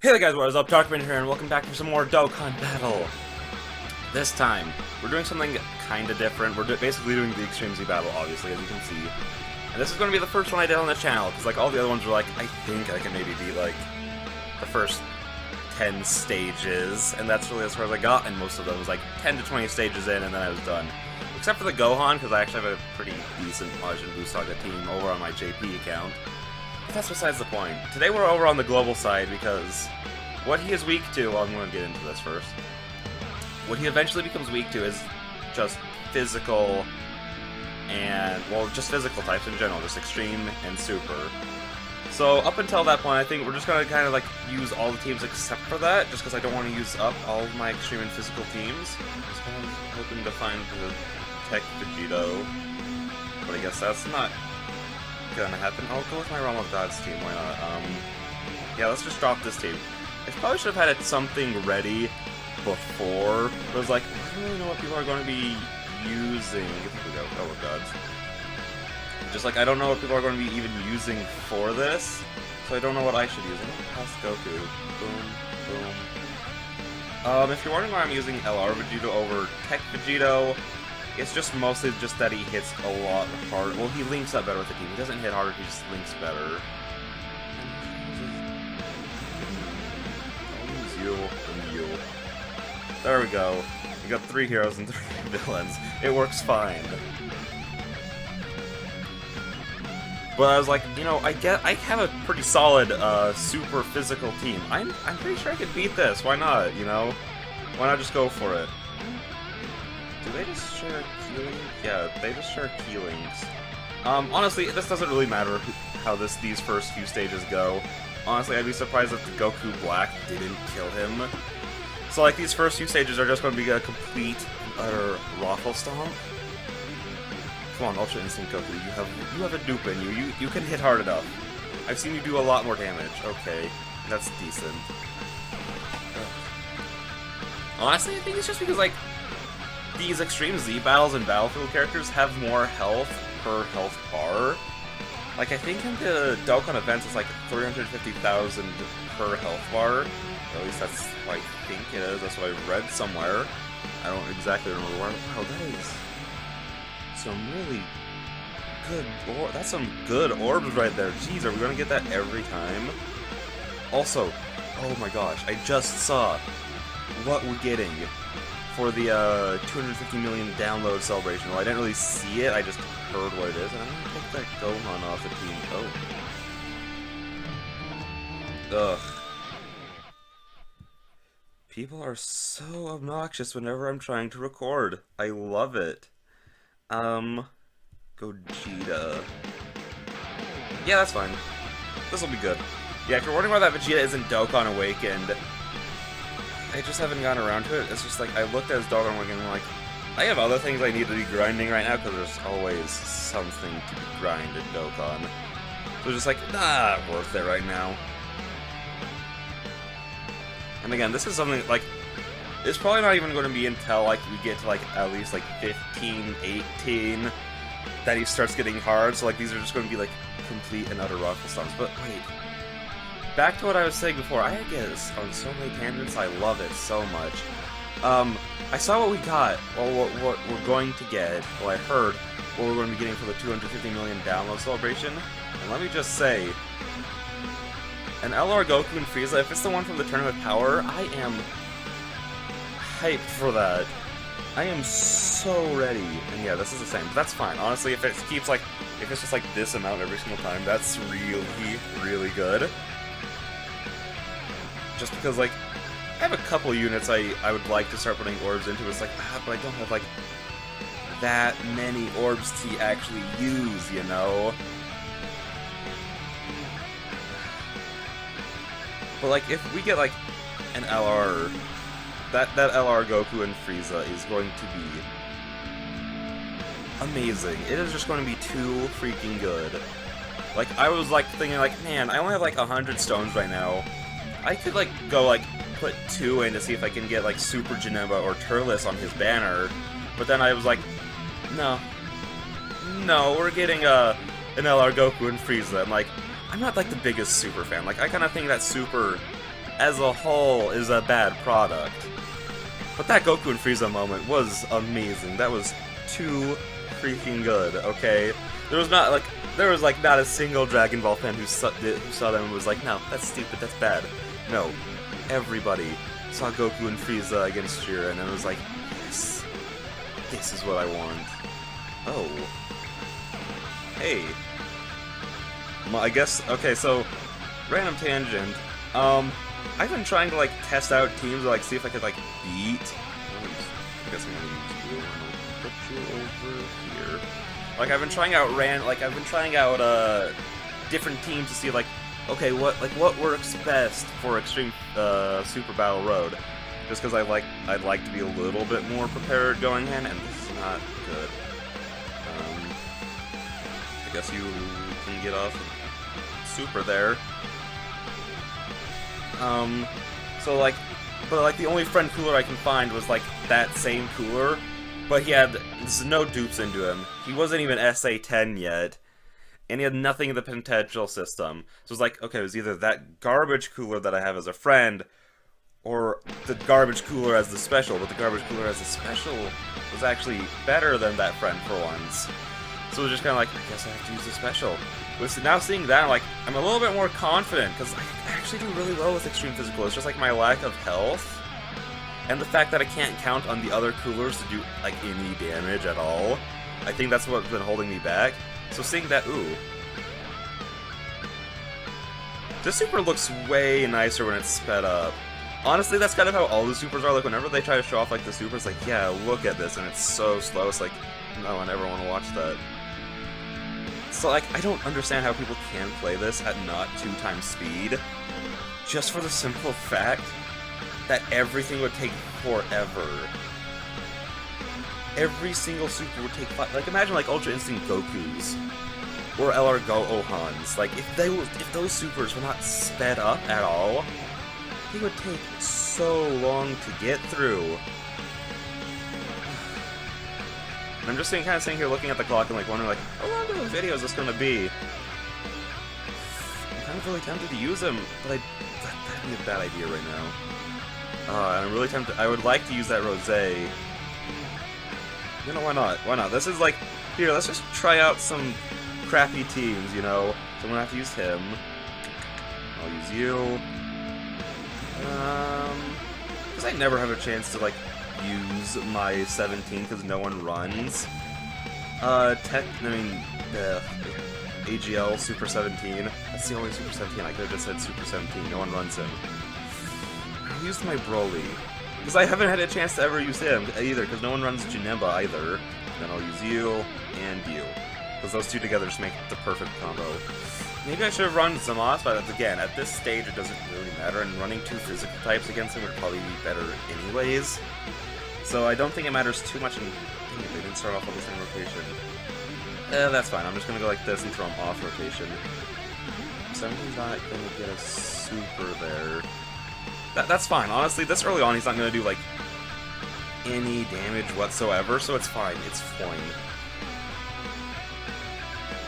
Hey there guys, what is up? Darkman here, and welcome back for some more Dokkan Battle. This time, we're doing something kinda different. We're basically doing the Extreme Z Battle, obviously, as you can see. And this is going to be the first one I did on the channel, because like all the other ones were like, I think I can maybe beat like the first 10 stages, and that's really as far as I got, and most of them was like 10 to 20 stages in, and then I was done. Except for the Gohan, because I actually have a pretty decent Majin Buu Saga team over on my JP account. But that's besides the point. Today we're over on the global side because what he is weak to, well, I'm going to get into this first. What he eventually becomes weak to is just physical and, well, just physical types in general, just extreme and super. So up until that point, I think we're just going to kind of like use all the teams except for that, just because I don't want to use up all of my extreme and physical teams. So I'm hoping to find the Tech Vegito, but I guess that's not gonna happen. I'll go with my Realm of Gods team, why not? Yeah, let's just drop this team. I probably should have had something ready before, but I was like, I don't really know what people are going to be using. Here we go, Realm of Gods. Just like, I don't know what people are going to be even using for this, so I don't know what I should use. I'm gonna pass Goku. Boom, boom. If you're wondering why I'm using LR Vegito over Tech Vegito, it's just mostly just that he hits a lot harder. Well, he links up better with the team. He doesn't hit harder, he just links better. I'll use you and you. There we go. We got 3 heroes and 3 villains. It works fine. But I was like, you know, I have a pretty solid super physical team. I'm pretty sure I could beat this. Why not, you know? Why not just go for it? Do they just share healing? Yeah, they just share healings. Honestly, this doesn't really matter how these first few stages go. Honestly, I'd be surprised if the Goku Black didn't kill him. So, like, these first few stages are just going to be a complete and utter raffle stomp. Come on, Ultra Instinct Goku, you have a dupe in you. You can hit hard enough. I've seen you do a lot more damage. Okay, that's decent. Honestly, I think it's just because, like, these Extreme Z battles and Battlefield characters have more health per health bar. Like, I think in the Dokkan events it's like 350,000 per health bar. Or at least that's what I think it is. That's what I read somewhere. I don't exactly remember where. Wow, that is some really good that's some good orbs right there. Jeez, are we gonna get that every time? Also, oh my gosh, I just saw what we're getting for the 250 million download celebration. Well, I didn't really see it, I just heard what it is, and I'm gonna take that Gohan off the team. Oh. Ugh. People are so obnoxious whenever I'm trying to record. I love it. Gogeta. Yeah, that's fine. This'll be good. Yeah, if you're wondering why that Vegeta isn't Dokkan Awakened, I just haven't gotten around to it. It's just like, I looked at his Dokkan Awakened and I'm like, I have other things I need to be grinding right now, because there's always something to be grind in Dokkan. So just like, nah, worth it right now. And again, this is something, like, it's probably not even going to be until, like, we get to, like, at least, like, 15, 18, that he starts getting hard, so, like, these are just going to be, like, complete and utter raffle stomps. But, wait. Back to what I was saying before, I get on so many tangents, I love it so much. I saw what we got, well, what we're going to get, well, I heard what we're going to be getting for the 250 million download celebration, and let me just say, an LR Goku and Frieza, if it's the one from the Tournament of Power, I am hyped for that. I am so ready. And yeah, this is the same, but that's fine. Honestly, if it keeps like, if it's just like this amount every single time, that's really, really good. Just because, like, I have a couple units I would like to start putting orbs into. It's like, but I don't have, like, that many orbs to actually use, you know? But, like, if we get, like, an LR, that LR Goku and Frieza is going to be amazing. It is just going to be too freaking good. Like, I was, like, thinking, like, man, I only have, like, 100 stones right now. I could, like, go, like, put 2 in to see if I can get, like, Super Janemba or Turles on his banner. But then I was like, no, we're getting, an LR Goku and Frieza. I'm like, I'm not, like, the biggest Super fan. Like, I kind of think that Super as a whole is a bad product. But that Goku and Frieza moment was amazing. That was too freaking good, okay? There was not a single Dragon Ball fan who saw them and was like, no, that's stupid, that's bad. No, everybody saw Goku and Frieza against Jiren and was like, yes, this is what I want. Oh. Hey. Well, I guess, okay, so, random tangent. I've been trying to, like, test out teams to, like, see if I could, like, beat... I guess I'm gonna use you, and I'll put you over here. Like, I've been trying out, different teams to see, like, okay, what works best for Extreme, Super Battle Road. Just because I'd like to be a little bit more prepared going in, and this is not good. I guess you can get off Super there. But the only friend cooler I can find was like that same cooler, but he had no dupes into him. He wasn't even SA10 yet, and he had nothing in the potential system. So it's like, okay, it was either that garbage cooler that I have as a friend, or the garbage cooler as the special, but the garbage cooler as the special was actually better than that friend for once. So it was just kind of like, I guess I have to use the special. But now seeing that, I'm a little bit more confident, because I actually do really well with Extreme Physical. It's just like my lack of health, and the fact that I can't count on the other coolers to do, like, any damage at all. I think that's what's been holding me back. So seeing that, ooh. This super looks way nicer when it's sped up. Honestly, that's kind of how all the supers are. Like, whenever they try to show off, like, the super, it's like, yeah, look at this, and it's so slow. It's like, no, I never want to watch that. So, like, I don't understand how people can play this at not 2x speed, just for the simple fact that everything would take forever. Every single super would take, like, imagine, like, Ultra Instinct Gokus, or LR Gohans. Like, if those supers were not sped up at all, they would take so long to get through. And I'm just kind of sitting here looking at the clock and, like, wondering, like, how long of a video is this going to be? I'm kind of really tempted to use them, but that'd be a bad idea right now. And I'm really tempted. I would like to use that Rosé. You know, why not? Why not? This is like, here, let's just try out some crappy teams, you know? So I'm gonna have to use him. I'll use you. Because I never have a chance to, like, use my 17 because no one runs. AGL Super 17. That's the only Super 17. I could have just said Super 17. No one runs him. I used my Broly. Because I haven't had a chance to ever use him either, because no one runs Janemba either. Then I'll use you and you. Because those two together just make the perfect combo. Maybe I should have run Zamos, but again, at this stage it doesn't really matter, and running two physical types against him would probably be better anyways. So I don't think it matters too much, and dang it, they didn't start off on the same rotation. That's fine, I'm just gonna go like this and throw him off rotation. 17's not gonna get a super there. That's fine, honestly, this early on he's not gonna do, like, any damage whatsoever, so it's fine, it's fine.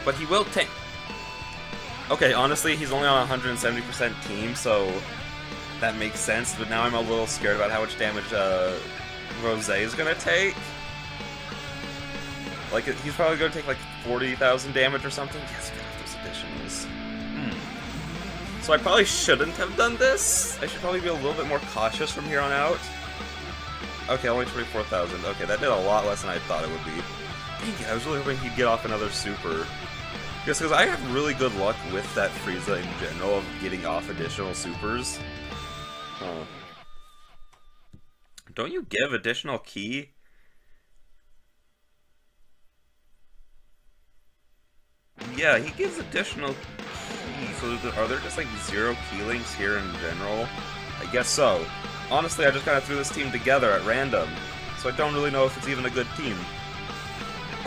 But he will take... Okay, honestly, he's only on 170% team, so that makes sense, but now I'm a little scared about how much damage Rosé is gonna take. Like, he's probably gonna take, like, 40,000 damage or something. Yes, get off those additionals. So I probably shouldn't have done this. I should probably be a little bit more cautious from here on out. Okay, only 24,000. Okay, that did a lot less than I thought it would be. Dang it, I was really hoping he'd get off another super. Just because I have really good luck with that Frieza in general of getting off additional supers. Huh. Don't you give additional ki? Yeah, he gives additional ki. So are there just like 0 ki links here in general? I guess so. Honestly, I just kind of threw this team together at random, so I don't really know if it's even a good team.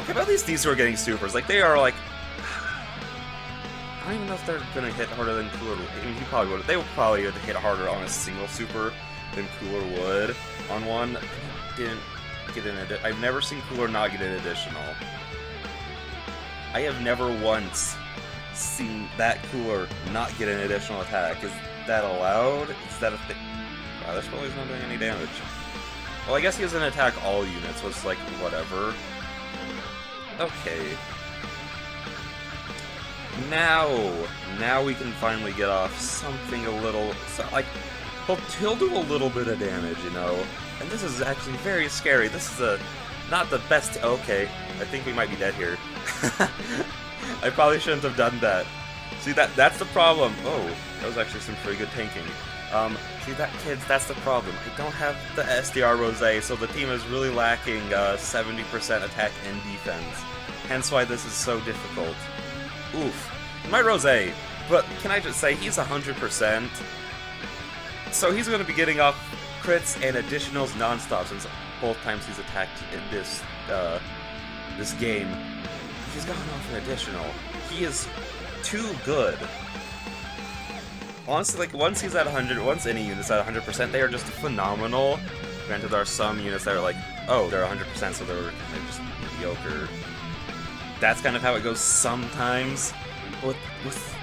Okay, but at least these two are getting supers. Like, they are like... I don't even know if they're gonna hit harder than Cooler would. I mean, he probably would. They would probably hit harder on a single super than Cooler would on one. Didn't get an additional. I've never seen Cooler not get an additional. I have never once seen that Cooler not get an additional attack. that allowed? Is that a thing? Wow, this probably is not doing any damage. Well, I guess he doesn't attack all units, so it's like, whatever. Okay. Now we can finally get off something a little... So, like, he'll do a little bit of damage, you know? And this is actually very scary. This is not the best... Okay, I think we might be dead here. I probably shouldn't have done that. See, that's the problem. Oh, that was actually some pretty good tanking. See that, kids, that's the problem. I don't have the SDR Rosé, so the team is really lacking 70% attack and defense. Hence why this is so difficult. Oof. My Rosé, but can I just say, he's 100%. So he's going to be getting off crits and additionals non-stop since both times he's attacked in this game. He's gotten off an additional. He is too good. Honestly, like, once he's at 100, once any unit's at 100%, they are just phenomenal. Granted, there are some units that are like, oh, they're 100%, so they're just mediocre. That's kind of how it goes sometimes. But with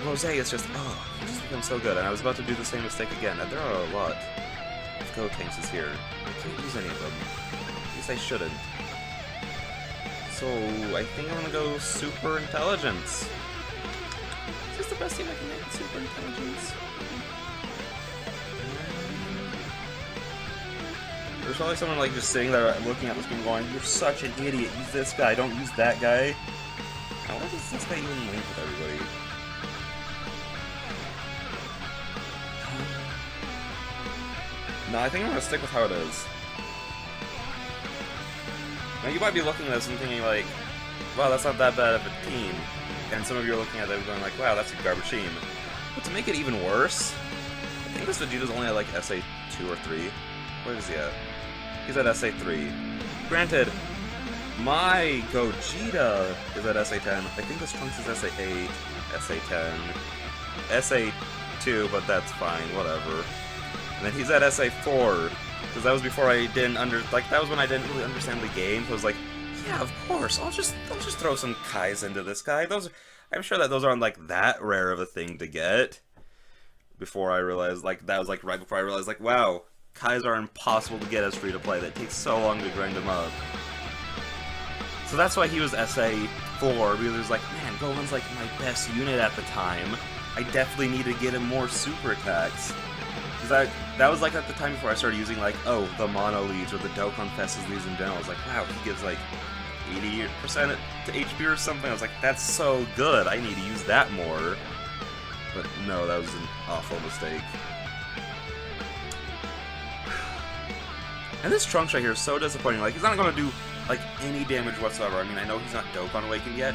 Rosé, it's just, oh, he just becomes so good. And I was about to do the same mistake again. And there are a lot of Go Tanks here. I can't use any of them. At least I shouldn't. So, I think I'm gonna go Super Intelligence. Is this the best team I can make with Super Intelligence? There's probably someone like just sitting there looking at this game going, you're such an idiot, use this guy, don't use that guy. Now why does this guy even link with everybody? No, I think I'm gonna stick with how it is. Now you might be looking at this and thinking like, wow, that's not that bad of a team. And some of you are looking at it and going like, wow, that's a garbage team. But to make it even worse, I think this Vegeta's only at like SA 2 or 3. Where is he at? He's at SA 3. Granted, my Gogeta is at SA 10. I think this Trunks is SA 8, SA 10, SA 2, but that's fine, whatever. And then he's at SA 4, because that was before I didn't that was when I didn't really understand the game, so I was like, yeah, of course, I'll just throw some Kais into this guy. I'm sure that those aren't like that rare of a thing to get. Before I realized, like, that was like right before I realized, like, wow, Kais are impossible to get as free to play. That takes so long to grind them up. So that's why he was SA 4, because it was like, man, Golan's like my best unit at the time. I definitely need to get him more super attacks. Because that was like at the time before I started using like, oh, the mono leads or the Dokkan Festus leads in general. I was like, wow, he gives like 80% to HP or something. I was like, that's so good. I need to use that more. But no, that was an awful mistake. And this Trunks right here is so disappointing. Like, he's not going to do like any damage whatsoever. I mean, I know he's not Dokkan Awakened yet,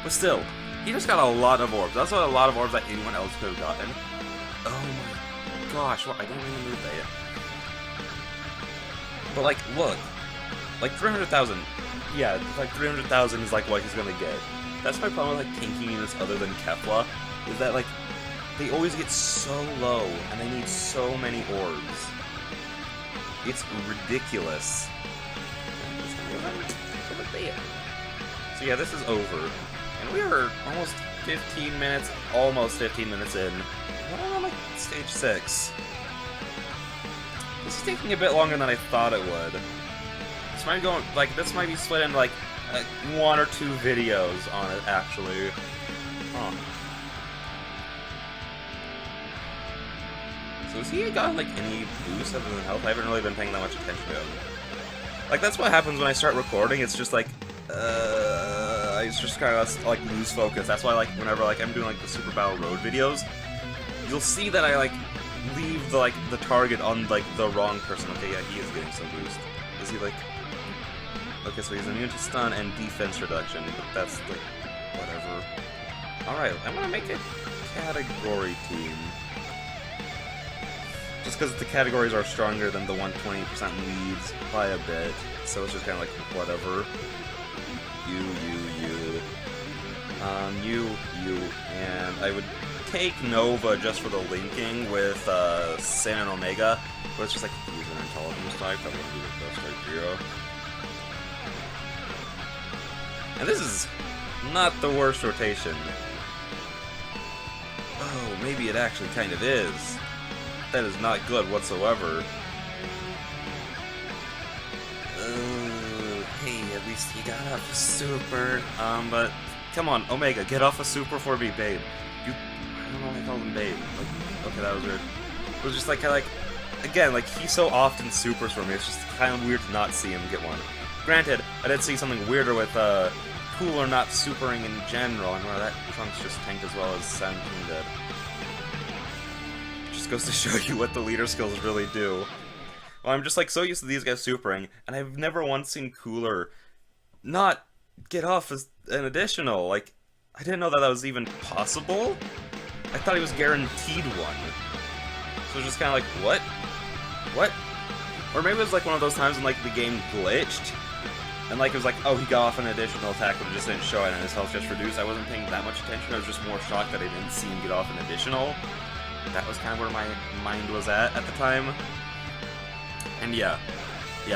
but still, he just got a lot of orbs. That's a lot of orbs that anyone else could have gotten. Oh my gosh, well, I didn't even move that yet. But like, look, like 300,000. Yeah, like 300,000 is like what he's gonna get. That's my problem with like tanking units other than Kefla, is that like they always get so low and they need so many orbs. It's ridiculous. So yeah, this is over. And we are almost 15 minutes in. We're on like stage 6. This is taking a bit longer than I thought it would. This might be split into like 1 or 2 videos on it, actually. Huh. So has he gotten like any boost other than health? I haven't really been paying that much attention to him. Like, that's what happens when I start recording. It's just like, I just kind of like lose focus. That's why like whenever like I'm doing like the Super Battle Road videos, you'll see that I like leave the target on like the wrong person. Okay, yeah, he is getting some boost. Is he like? Okay, so he's immune to stun and defense reduction, but that's like whatever. All right, I'm gonna make a category team. Just because the categories are stronger than the 120% leads by a bit, so it's just kind of like, whatever. You, and I would take Nova just for the linking with Sin and Omega, but it's just like, use an intelligence type, that wouldn't be the best idea. And this is not the worst rotation. Oh, maybe it actually kind of is. That is not good whatsoever. Hey, at least he got off a super. But come on, Omega, get off a super for me, babe. I don't know why I called him babe. Like, okay, that was weird. It was just like, again, like he so often supers for me. It's just kind of weird to not see him get one. Granted, I did see something weirder with Cooler not supering in general, and well, that Trunks just tanked as well as 17 did. Just goes to show you what the leader skills really do. Well, I'm just like so used to these guys supering, and I've never once seen Cooler not get off as an additional. Like, I didn't know that that was even possible. I thought he was guaranteed one. So it's just kind of like, what? What? Or maybe it was like one of those times when like the game glitched, and like it was like, oh, he got off an additional attack, but it just didn't show it, and his health just reduced. I wasn't paying that much attention. I was just more shocked that I didn't see him get off an additional. That was kind of where my mind was at the time. And yeah,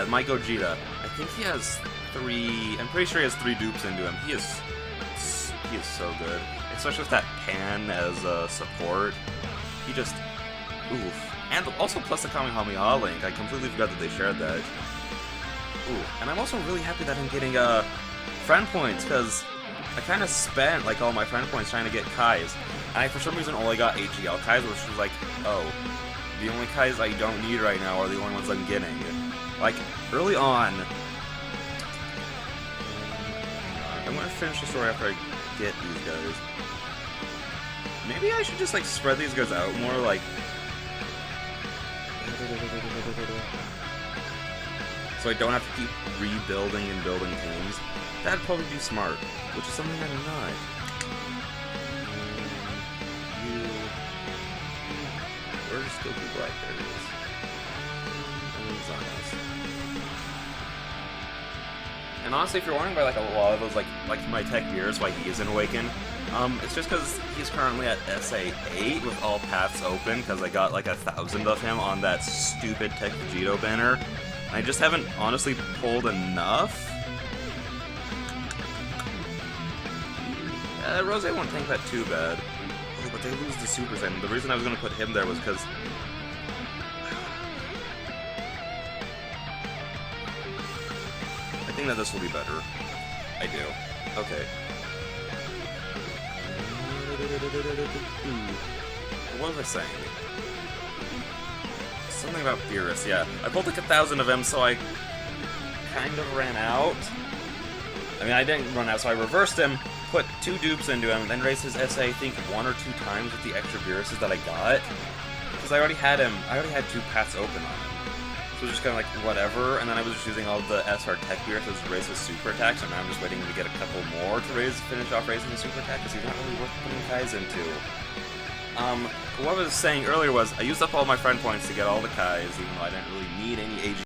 my Gogeta. I think he has 3. I'm pretty sure he has 3 dupes into him. He is so good, especially with that Pan as a support. He just, oof. And also plus the Kamehameha link. I completely forgot that they shared that. Ooh, and I'm also really happy that I'm getting friend points, because I kind of spent like all my friend points trying to get Kais, and I for some reason only got HGL Kais, which was like, oh, the only Kais I don't need right now are the only ones I'm getting. Like early on, I'm gonna finish the story after I get these guys. Maybe I should just like spread these guys out more, like. So I don't have to keep rebuilding and building teams. That'd probably be smart, which is something I'm not. Where's Goku Black? There he is. And honestly, if you're wondering about like a lot of those like my tech gears, why he isn't awakened, it's just because he's currently at SA 8 with all paths open, because I got like 1,000 of him on that stupid Tech Vegito banner. And I just haven't honestly pulled enough. Rose won't tank that too bad. Oh, but they lose the Super Saiyan. The reason I was going to put him there was because I think that this will be better. I do. Okay. What was I saying? Something about Beerus, yeah. I pulled like 1,000 of him, so I kind of ran out. I mean, I didn't run out, so I reversed him, put 2 dupes into him, then raised his SA, I think, 1 or 2 times with the extra Beeruses that I got. Because I already had him, I already had 2 paths open on him. So it was just kind of like, whatever, and then I was just using all the SR Tech Beeruses to raise his super attack, so now I'm just waiting to get a couple more to finish off raising his super attack, because he's not really worth putting Kais into. What I was saying earlier was, I used up all my friend points to get all the Kais, even though I didn't really need any AG